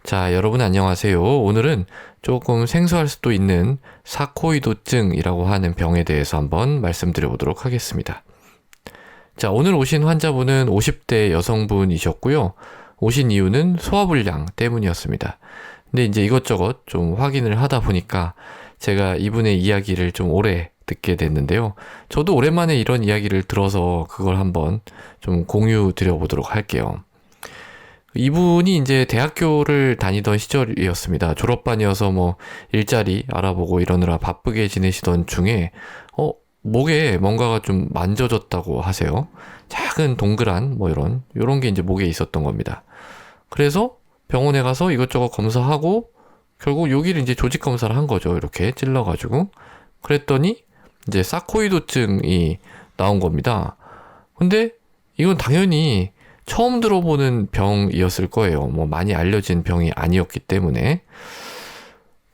자, 여러분 안녕하세요. 오늘은 조금 생소할 수도 있는 사코이도증이라고 하는 병에 대해서 한번 말씀드려 보도록 하겠습니다. 자, 오늘 오신 환자분은 50대 여성분이셨고요. 오신 이유는 소화불량 때문이었습니다. 근데 이제 이것저것 좀 확인을 하다 보니까 제가 이분의 이야기를 좀 오래 듣게 됐는데요. 저도 오랜만에 이런 이야기를 들어서 그걸 한번 좀 공유 드려 보도록 할게요. 이분이 이제 대학교를 다니던 시절이었습니다. 졸업반이어서 뭐 일자리 알아보고 이러느라 바쁘게 지내시던 중에 목에 뭔가가 좀 만져졌다고 하세요. 작은 동그란 뭐 요런 게 이제 목에 있었던 겁니다. 그래서 병원에 가서 이것저것 검사하고 결국 여기를 이제 조직 검사를 한 거죠. 이렇게 찔러가지고. 그랬더니 이제 사코이도증이 나온 겁니다. 근데 이건 당연히 처음 들어보는 병이었을 거예요. 뭐 많이 알려진 병이 아니었기 때문에.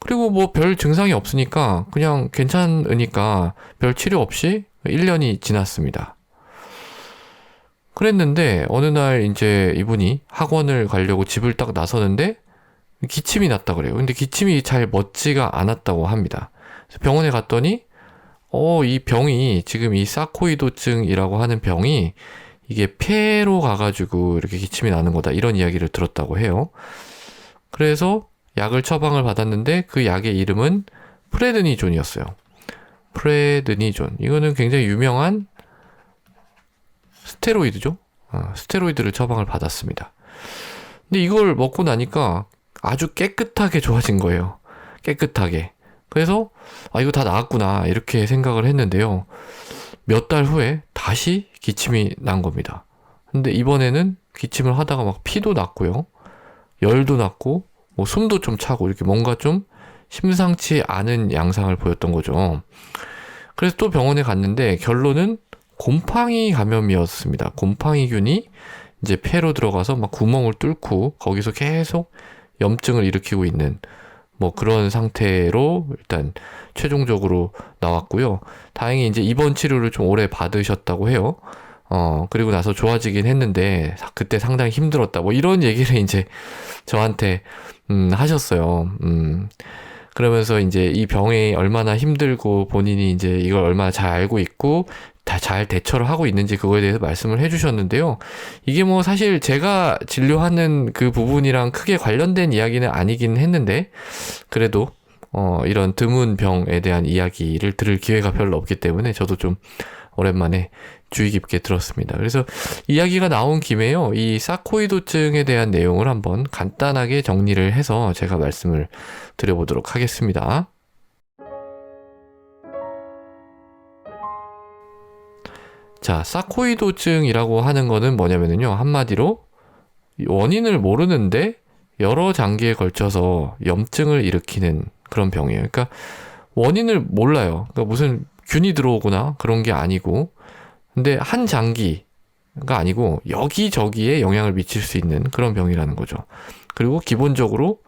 그리고 뭐 별 증상이 없으니까 그냥 괜찮으니까 별 치료 없이 1년이 지났습니다. 그랬는데 어느 날 이제 이분이 학원을 가려고 집을 딱 나서는데 기침이 났다 그래요. 근데 기침이 잘 멎지가 않았다고 합니다. 그래서 병원에 갔더니 이 병이 지금 이 사코이도증이라고 하는 병이 이게 폐로 가가지고 이렇게 기침이 나는 거다 이런 이야기를 들었다고 해요. 그래서 약을 처방을 받았는데 그 약의 이름은 프레드니존이었어요. 프레드니존. 이거는 굉장히 유명한 스테로이드죠. 스테로이드를 처방을 받았습니다. 근데 이걸 먹고 나니까 아주 깨끗하게 좋아진 거예요. 깨끗하게. 그래서 이거 다 나았구나 이렇게 생각을 했는데요. 몇 달 후에 다시 기침이 난 겁니다. 근데 이번에는 기침을 하다가 막 피도 났고요. 열도 났고 뭐 숨도 좀 차고 이렇게 뭔가 좀 심상치 않은 양상을 보였던 거죠. 그래서 또 병원에 갔는데 결론은 곰팡이 감염이었습니다. 곰팡이균이 이제 폐로 들어가서 막 구멍을 뚫고 거기서 계속 염증을 일으키고 있는 뭐 그런 상태로 일단 최종적으로 나왔고요. 다행히 이제 입원 치료를 좀 오래 받으셨다고 해요. 그리고 나서 좋아지긴 했는데 그때 상당히 힘들었다. 뭐 이런 얘기를 이제 저한테 하셨어요. 그러면서 이제 이 병이 얼마나 힘들고 본인이 이제 이걸 얼마나 잘 알고 있고 다 잘 대처를 하고 있는지 그거에 대해서 말씀을 해주셨는데요. 이게 뭐 사실 제가 진료하는 그 부분이랑 크게 관련된 이야기는 아니긴 했는데 그래도 이런 드문 병에 대한 이야기를 들을 기회가 별로 없기 때문에 저도 좀 오랜만에 주의 깊게 들었습니다. 그래서 이야기가 나온 김에요. 이 사코이도증에 대한 내용을 한번 간단하게 정리를 해서 제가 말씀을 드려보도록 하겠습니다. 자, 사코이도증이라고 하는 거는 뭐냐면요. 한마디로 원인을 모르는데 여러 장기에 걸쳐서 염증을 일으키는 그런 병이에요. 그러니까 원인을 몰라요. 그러니까 무슨 균이 들어오거나 그런 게 아니고 근데 한 장기가 아니고 여기저기에 영향을 미칠 수 있는 그런 병이라는 거죠. 그리고 기본적으로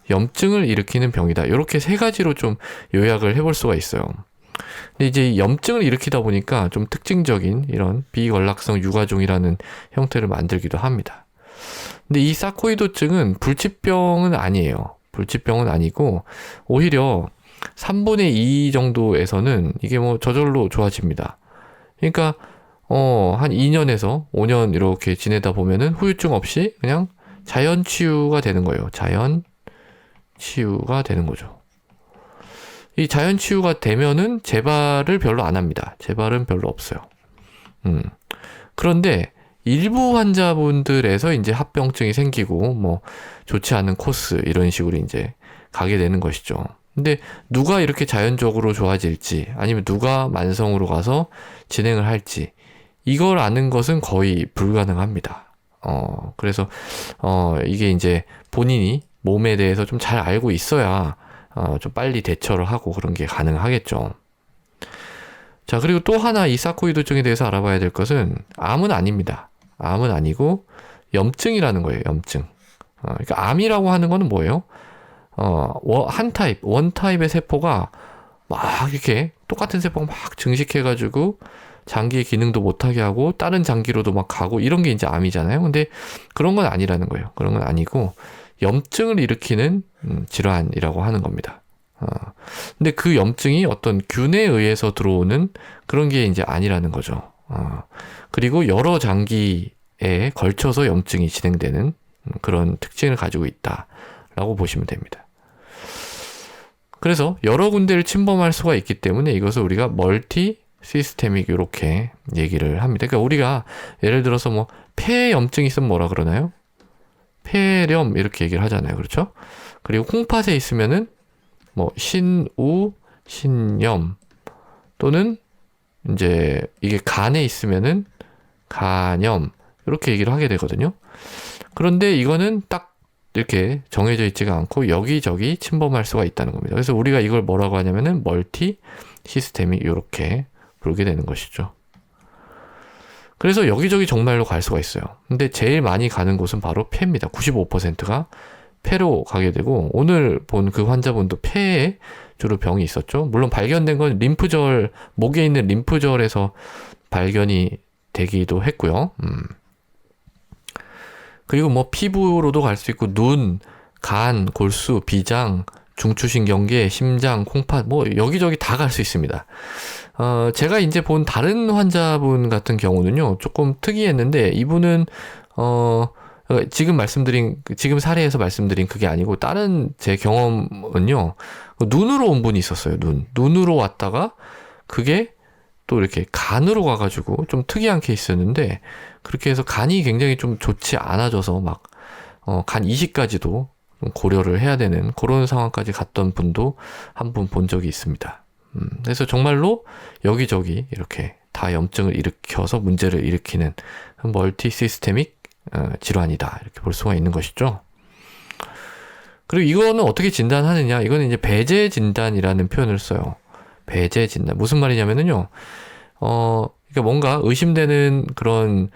염증을 일으키는 병이다. 이렇게 세 가지로 좀 요약을 해볼 수가 있어요. 근데 이제 염증을 일으키다 보니까 좀 특징적인 이런 비관락성 유가종이라는 형태를 만들기도 합니다. 근데 이 사코이도증은 불치병은 아니에요. 불치병은 아니고 오히려 3분의 2 정도에서는 이게 뭐 저절로 좋아집니다. 그러니까 한 2년에서 5년 이렇게 지내다 보면은 후유증 없이 그냥 자연 치유가 되는 거예요. 자연 치유가 되는 거죠. 이 자연 치유가 되면은 재발을 별로 안 합니다. 재발은 별로 없어요. 그런데 일부 환자분들에서 이제 합병증이 생기고 뭐 좋지 않은 코스 이런 식으로 이제 가게 되는 것이죠. 근데 누가 이렇게 자연적으로 좋아질지 아니면 누가 만성으로 가서 진행을 할지 이걸 아는 것은 거의 불가능합니다. 그래서 이게 이제 본인이 몸에 대해서 좀 잘 알고 있어야 좀 빨리 대처를 하고 그런 게 가능하겠죠. 자, 그리고 또 하나 이 사코이도증에 대해서 알아봐야 될 것은 암은 아닙니다. 암은 아니고 염증이라는 거예요. 염증. 그러니까 암이라고 하는 거는 뭐예요? 원 타입의 세포가 막 이렇게 똑같은 세포가 막 증식해가지고 장기의 기능도 못하게 하고 다른 장기로도 막 가고 이런 게 이제 암이잖아요. 근데 그런 건 아니라는 거예요. 그런 건 아니고 염증을 일으키는 질환이라고 하는 겁니다. 근데 그 염증이 어떤 균에 의해서 들어오는 그런 게 이제 아니라는 거죠. 그리고 여러 장기에 걸쳐서 염증이 진행되는 그런 특징을 가지고 있다라고 보시면 됩니다. 그래서 여러 군데를 침범할 수가 있기 때문에 이것을 우리가 멀티 시스테믹 이렇게 얘기를 합니다. 그러니까 우리가 예를 들어서 뭐 폐에 염증이 있으면 뭐라 그러나요? 폐렴 이렇게 얘기를 하잖아요. 그렇죠? 그리고 콩팥에 있으면은 뭐 신우, 신염 또는 이제 이게 간에 있으면은 간염 이렇게 얘기를 하게 되거든요. 그런데 이거는 딱 이렇게 정해져 있지가 않고 여기저기 침범할 수가 있다는 겁니다. 그래서 우리가 이걸 뭐라고 하냐면은 멀티 시스템이 이렇게 부르게 되는 것이죠. 그래서 여기저기 정말로 갈 수가 있어요. 근데 제일 많이 가는 곳은 바로 폐입니다. 95%가 폐로 가게 되고, 오늘 본 그 환자분도 폐에 주로 병이 있었죠. 물론 발견된 건 림프절, 목에 있는 림프절에서 발견이 되기도 했고요. 그리고 뭐 피부로도 갈 수 있고, 눈, 간, 골수, 비장, 중추신경계, 심장, 콩팥, 뭐 여기저기 다 갈 수 있습니다. 제가 이제 본 다른 환자분 같은 경우는요, 조금 특이했는데, 이분은, 지금 사례에서 말씀드린 그게 아니고, 다른 제 경험은요, 눈으로 온 분이 있었어요, 눈으로 왔다가, 그게 또 이렇게 간으로 가가지고, 좀 특이한 케이스였는데, 그렇게 해서 간이 굉장히 좀 좋지 않아져서, 간 이식까지도 고려를 해야 되는 그런 상황까지 갔던 분도 한 분 본 적이 있습니다. 그래서 정말로 여기저기 이렇게 다 염증을 일으켜서 문제를 일으키는 멀티 시스테믹 질환이다, 이렇게 볼 수가 있는 것이죠. 그리고 이거는 어떻게 진단하느냐, 이거는 이제 배제 진단이라는 표현을 써요. 배제 진단. 무슨 말이냐면은요, 그러니까 뭔가 의심되는 그런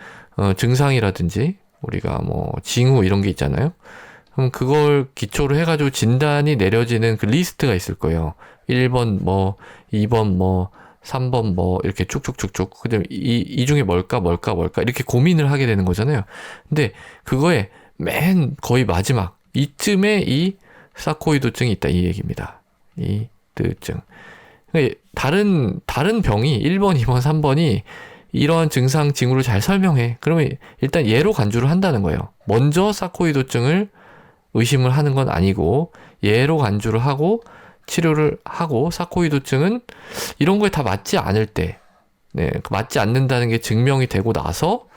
증상이라든지 우리가 뭐 징후 이런 게 있잖아요. 그럼 그걸 기초로 해가지고 진단이 내려지는 그 리스트가 있을 거예요. 1번 뭐, 2번 뭐, 3번 뭐, 이렇게 쭉쭉쭉쭉. 그다음에 이 중에 뭘까 이렇게 고민을 하게 되는 거잖아요. 근데 그거에 맨 거의 마지막 이쯤에 이 사코이도증이 있다, 이 얘기입니다. 이 뜨증. 그러니까 다른 병이 1번, 2번, 3번이 이러한 증상 징후를 잘 설명해. 그러면 일단 얘로 간주를 한다는 거예요. 먼저 사코이도증을 의심을 하는 건 아니고 얘로 간주를 하고 치료를 하고, 사코이도증은 이런 거에 다 맞지 않을 때, 맞지 않는다는 게 증명이 되고 나서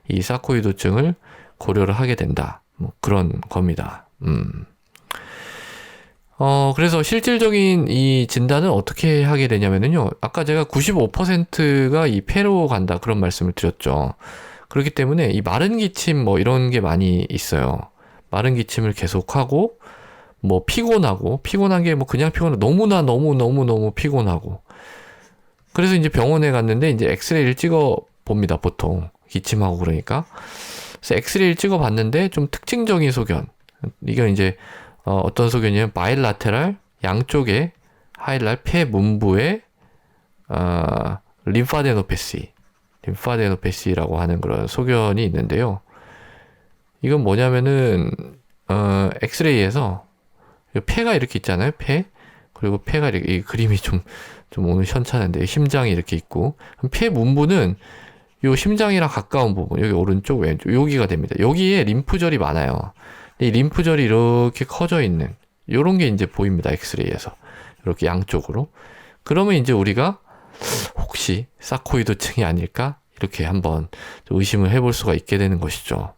이 사코이도증을 고려를 하게 된다, 뭐 그런 겁니다. 그래서 실질적인 이 진단은 어떻게 하게 되냐면요, 아까 제가 95%가 이 폐로 간다, 그런 말씀을 드렸죠. 그렇기 때문에 이 마른 기침 뭐 이런 게 많이 있어요. 마른 기침을 계속하고, 뭐 피곤한 게 뭐 그냥 너무 피곤하고. 그래서 이제 병원에 갔는데 이제 엑스레이를 찍어 봅니다, 보통. 기침하고 그러니까. 그래서 엑스레이를 찍어 봤는데 좀 특징적인 소견. 이건 이제 어떤 소견이냐면 바일라테랄, 양쪽에 하일랄 폐 문부에 림파데노패시라고 하는 그런 소견이 있는데요. 이건 뭐냐면은 엑스레이에서 폐가 이렇게 있잖아요, 폐. 그리고 폐가 이렇게, 이 그림이 좀 오늘 현찮은데, 심장이 이렇게 있고, 폐 문부는 요 심장이랑 가까운 부분, 여기 오른쪽, 왼쪽, 여기가 됩니다. 여기에 림프절이 많아요. 이 림프절이 이렇게 커져 있는, 요런 게 이제 보입니다, 엑스레이에서. 이렇게 양쪽으로. 그러면 이제 우리가 혹시 사코이도증이 아닐까? 이렇게 한번 의심을 해볼 수가 있게 되는 것이죠.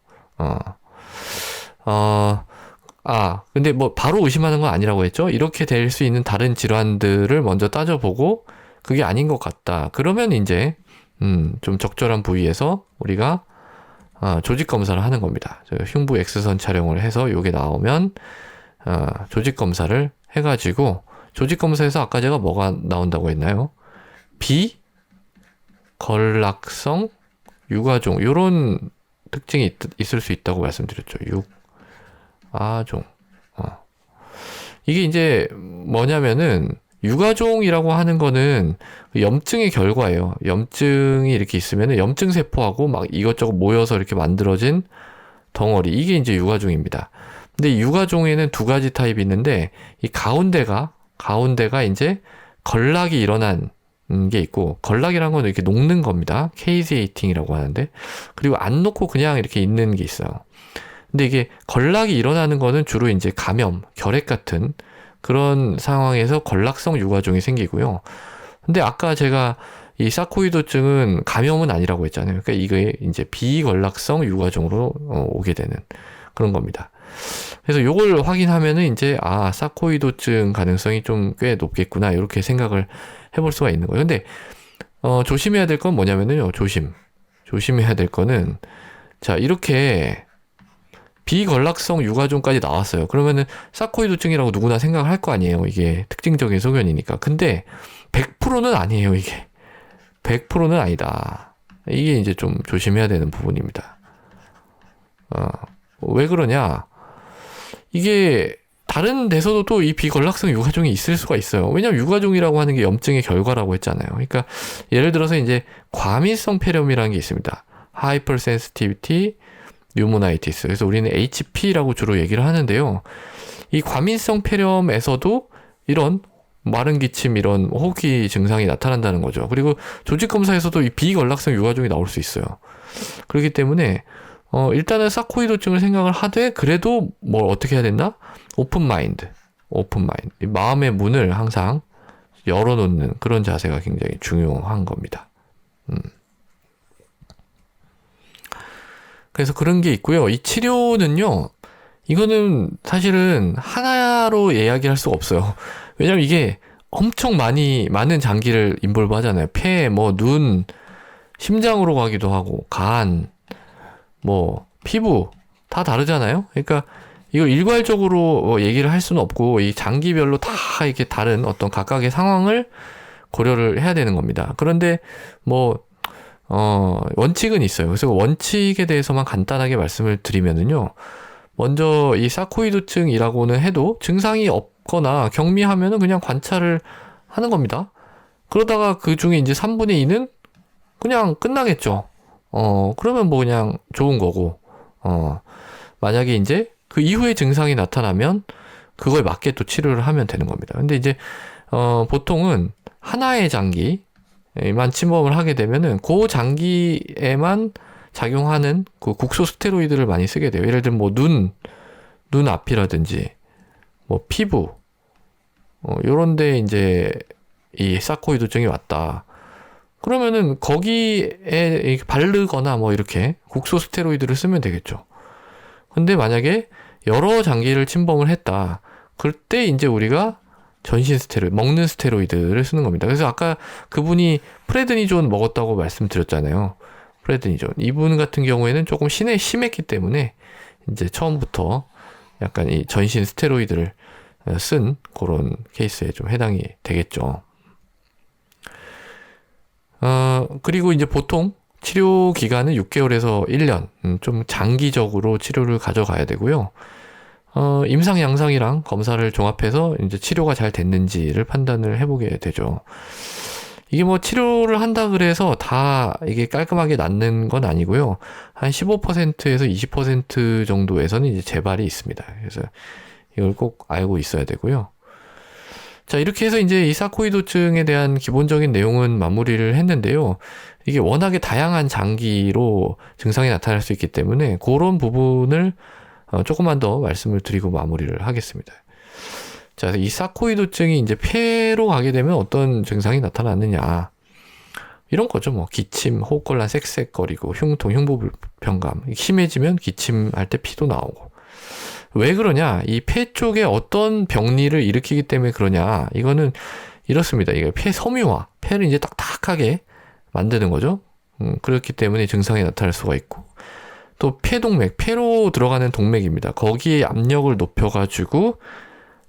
근데 뭐 바로 의심하는 건 아니라고 했죠. 이렇게 될 수 있는 다른 질환들을 먼저 따져보고 그게 아닌 것 같다. 그러면 이제 좀 적절한 부위에서 우리가 조직 검사를 하는 겁니다. 흉부 X선 촬영을 해서 요게 나오면 조직 검사를 해가지고, 조직 검사에서 아까 제가 뭐가 나온다고 했나요? 비걸락성 유가종, 요런 특징이 있을 수 있다고 말씀드렸죠. 유아종. 이게 이제 뭐냐면은, 유가종이라고 하는 거는 염증의 결과예요. 염증이 이렇게 있으면은 염증 세포하고 막 이것저것 모여서 이렇게 만들어진 덩어리. 이게 이제 유가종입니다. 근데 이 유가종에는 두 가지 타입이 있는데 이 가운데가 이제 걸락이 일어난 게 있고, 걸락이란 건 이렇게 녹는 겁니다. 케이제이팅이라고 하는데, 그리고 안 녹고 그냥 이렇게 있는 게 있어요. 근데 이게 걸락이 일어나는 거는 주로 이제 감염, 결핵 같은 그런 상황에서 걸락성 유가종이 생기고요. 근데 아까 제가 이 사코이도증은 감염은 아니라고 했잖아요. 그러니까 이게 이제 비걸락성 유가종으로 오게 되는 그런 겁니다. 그래서 요걸 확인하면은 이제 사코이도증 가능성이 좀 꽤 높겠구나 이렇게 생각을 해볼 수가 있는 거예요. 근데 조심해야 될 건 뭐냐면요. 조심해야 될 거는, 자, 이렇게 비걸락성 유가종까지 나왔어요. 그러면은 사코이도증이라고 누구나 생각을 할 거 아니에요. 이게 특징적인 소견이니까. 근데 100%는 아니에요. 이게 100%는 아니다. 이게 이제 좀 조심해야 되는 부분입니다. 왜 그러냐? 이게 다른 데서도 또 이 비걸락성 유가종이 있을 수가 있어요. 왜냐면 유가종이라고 하는 게 염증의 결과라고 했잖아요. 그러니까 예를 들어서 이제 과민성 폐렴이라는 게 있습니다. Hypersensitivity Pneumonitis. 그래서 우리는 HP라고 주로 얘기를 하는데요. 이 과민성 폐렴에서도 이런 마른 기침, 이런 호흡기 증상이 나타난다는 거죠. 그리고 조직 검사에서도 이 비걸락성 유가종이 나올 수 있어요. 그렇기 때문에 일단은 사코이도증을 생각을 하되, 그래도 뭘 어떻게 해야 된다? 오픈 마인드. 마음의 문을 항상 열어놓는 그런 자세가 굉장히 중요한 겁니다. 그래서 그런 게 있고요. 이 치료는요, 이거는 사실은 하나로 이야기할 수가 없어요. 왜냐면 이게 엄청 많은 장기를 인볼브 하잖아요. 폐, 눈, 심장으로 가기도 하고, 간, 피부, 다 다르잖아요. 그러니까 이걸 일괄적으로 얘기를 할 수는 없고, 이 장기별로 다 이렇게 다른 어떤 각각의 상황을 고려를 해야 되는 겁니다. 그런데 원칙은 있어요. 그래서 원칙에 대해서만 간단하게 말씀을 드리면은요. 먼저 이 사코이도증이라고는 해도 증상이 없거나 경미하면은 그냥 관찰을 하는 겁니다. 그러다가 그 중에 이제 3분의 2는 그냥 끝나겠죠. 그러면 그냥 좋은 거고, 만약에 이제 그 이후에 증상이 나타나면 그거에 맞게 또 치료를 하면 되는 겁니다. 근데 이제, 보통은 하나의 장기만 침범을 하게 되면은 그 장기에만 작용하는 그 국소 스테로이드를 많이 쓰게 돼요. 예를 들면 눈 앞이라든지, 피부, 요런데 이제 이 사코이도증이 왔다. 그러면은 거기에 바르거나 이렇게 국소 스테로이드를 쓰면 되겠죠. 근데 만약에 여러 장기를 침범을 했다. 그때 이제 우리가 전신 스테로이드, 먹는 스테로이드를 쓰는 겁니다. 그래서 아까 그분이 프레드니존 먹었다고 말씀드렸잖아요. 프레드니존. 이분 같은 경우에는 조금 심했기 때문에 이제 처음부터 약간 이 전신 스테로이드를 쓴 그런 케이스에 좀 해당이 되겠죠. 그리고 이제 보통 치료 기간은 6개월에서 1년, 좀 장기적으로 치료를 가져가야 되고요. 임상 양상이랑 검사를 종합해서 이제 치료가 잘 됐는지를 판단을 해보게 되죠. 이게 치료를 한다 그래서 다 이게 깔끔하게 낫는 건 아니고요. 한 15%에서 20% 정도에서는 이제 재발이 있습니다. 그래서 이걸 꼭 알고 있어야 되고요. 자, 이렇게 해서 이제 이 사코이도증에 대한 기본적인 내용은 마무리를 했는데요. 이게 워낙에 다양한 장기로 증상이 나타날 수 있기 때문에 그런 부분을 조금만 더 말씀을 드리고 마무리를 하겠습니다. 자, 이 사코이도증이 이제 폐로 가게 되면 어떤 증상이 나타나느냐. 이런 거죠. 기침, 호흡곤란, 쌕쌕거리고, 흉통, 흉부불편감. 심해지면 기침할 때 피도 나오고. 왜 그러냐? 이 폐 쪽에 어떤 병리를 일으키기 때문에 그러냐? 이거는 이렇습니다. 이게 폐 섬유화, 폐를 이제 딱딱하게 만드는 거죠. 그렇기 때문에 증상이 나타날 수가 있고. 또 폐동맥, 폐로 들어가는 동맥입니다. 거기에 압력을 높여가지고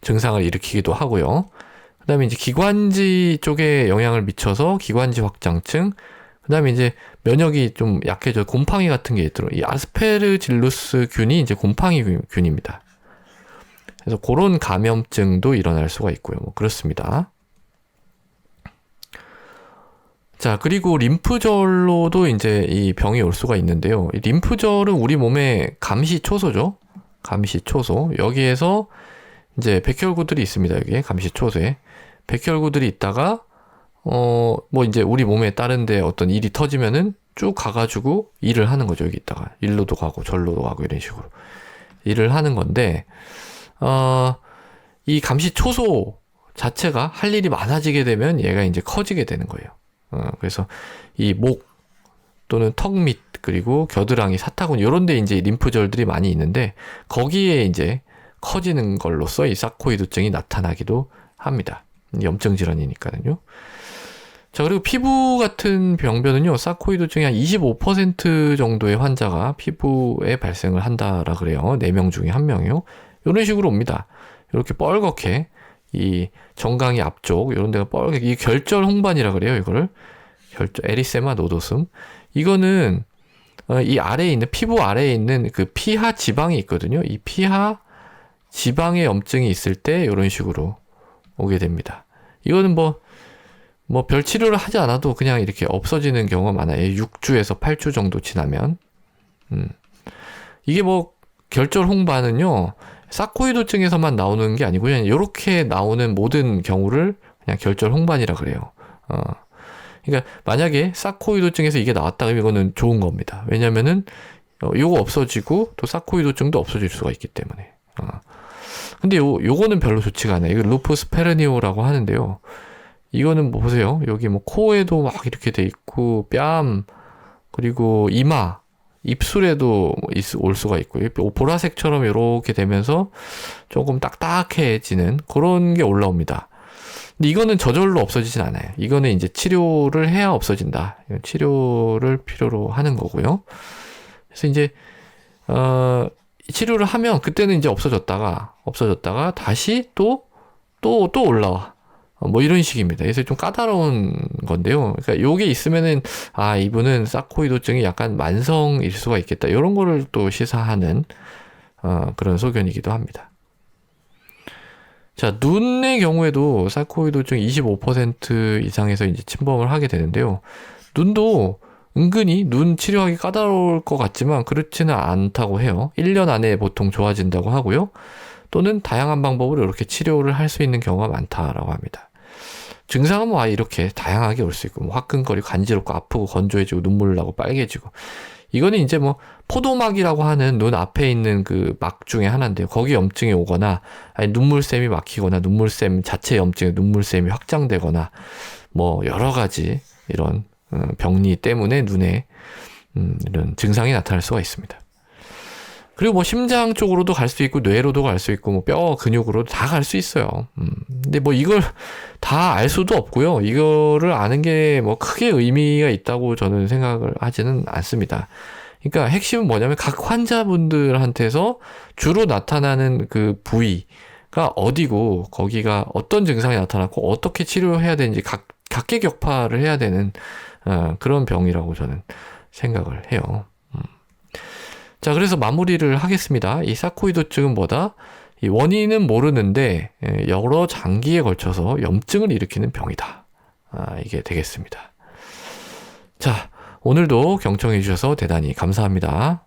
증상을 일으키기도 하고요. 그 다음에 이제 기관지 쪽에 영향을 미쳐서 기관지 확장증, 그 다음에 이제 면역이 좀 약해져 곰팡이 같은 게 있더라고요. 이 아스페르질루스 균이 이제 곰팡이 균입니다. 그래서 그런 감염증도 일어날 수가 있고요. 그렇습니다. 자, 그리고 림프절로도 이제 이 병이 올 수가 있는데요. 이 림프절은 우리 몸의 감시초소죠. 감시초소. 여기에서 이제 백혈구들이 있습니다. 여기에 감시초소에 백혈구들이 있다가 뭐 이제 우리 몸에 다른데 어떤 일이 터지면은 쭉 가가지고 일을 하는 거죠. 여기 있다가 일로도 가고 절로도 가고 이런 식으로 일을 하는 건데 이 감시초소 자체가 할 일이 많아지게 되면 얘가 이제 커지게 되는 거예요. 그래서 이 목 또는 턱 밑 그리고 겨드랑이, 사타구니 이런 데 이제 림프절들이 많이 있는데 거기에 이제 커지는 걸로써 이 사코이드증이 나타나기도 합니다. 염증 질환이니까요. 자, 그리고 피부 같은 병변은요, 사코이드증이 한 25% 정도의 환자가 피부에 발생을 한다라 그래요. 4명 중에 1명이요. 이런 식으로 옵니다. 이렇게 뻘겋게 이 정강이 앞쪽 이런 데가 뻘겋게, 이 결절 홍반이라 그래요. 이거를 에리세마 노도슴. 이거는 이 아래에 있는 피부 아래에 있는 그 피하 지방이 있거든요. 이 피하 지방에 염증이 있을 때 이런 식으로 오게 됩니다. 이거는 뭐 별 치료를 하지 않아도 그냥 이렇게 없어지는 경우가 많아요. 6주에서 8주 정도 지나면. 이게 뭐 결절 홍반은요, 사코이드증에서만 나오는 게 아니고 그냥 이렇게 나오는 모든 경우를 그냥 결절 홍반이라 그래요. 그러니까 만약에 사코이드증에서 이게 나왔다 그러면 이거는 좋은 겁니다. 왜냐면은 요거 없어지고 또 사코이드증도 없어질 수가 있기 때문에. 근데 요거는 별로 좋지가 않아요. 이거 루푸스 페르니오라고 하는데요. 이거는 뭐 보세요. 여기 뭐 코에도 막 이렇게 돼 있고 뺨 그리고 이마, 입술에도 올 수가 있고 보라색처럼 이렇게 되면서 조금 딱딱해지는 그런 게 올라옵니다. 근데 이거는 저절로 없어지진 않아요. 이거는 이제 치료를 해야 없어진다. 치료를 필요로 하는 거고요. 그래서 이제 치료를 하면 그때는 이제 없어졌다가 다시 또 올라와. 뭐 이런 식입니다. 그래서 좀 까다로운 건데요. 그러니까 요게 있으면은 이분은 사코이드증이 약간 만성일 수가 있겠다. 이런 거를 또 시사하는 그런 소견이기도 합니다. 자, 눈의 경우에도 사코이드증 25% 이상에서 이제 침범을 하게 되는데요. 눈도 은근히 눈 치료하기 까다로울 것 같지만 그렇지는 않다고 해요. 1년 안에 보통 좋아진다고 하고요. 또는 다양한 방법으로 이렇게 치료를 할 수 있는 경우가 많다라고 합니다. 증상은 뭐 이렇게 다양하게 올 수 있고, 뭐 화끈거리고 간지럽고 아프고 건조해지고 눈물 나고 빨개지고, 이거는 이제 뭐 포도막이라고 하는 눈 앞에 있는 그 막 중에 하나인데요. 거기 염증이 오거나 아니 눈물샘이 막히거나 눈물샘 자체 염증에 눈물샘이 확장되거나 뭐 여러 가지 이런 병리 때문에 눈에 이런 증상이 나타날 수가 있습니다. 그리고 뭐 심장 쪽으로도 갈 수 있고 뇌로도 갈 수 있고 뭐 뼈 근육으로도 다 갈 수 있어요. 근데 뭐 이걸 다 알 수도 없고요. 이거를 아는 게 뭐 크게 의미가 있다고 저는 생각을 하지는 않습니다. 그러니까 핵심은 뭐냐면 각 환자분들한테서 주로 나타나는 그 부위가 어디고 거기가 어떤 증상이 나타났고 어떻게 치료해야 되는지 각계격파를 해야 되는 그런 병이라고 저는 생각을 해요. 자, 그래서 마무리를 하겠습니다. 이 사코이드증은 뭐다? 이 원인은 모르는데 여러 장기에 걸쳐서 염증을 일으키는 병이다. 이게 되겠습니다. 자, 오늘도 경청해 주셔서 대단히 감사합니다.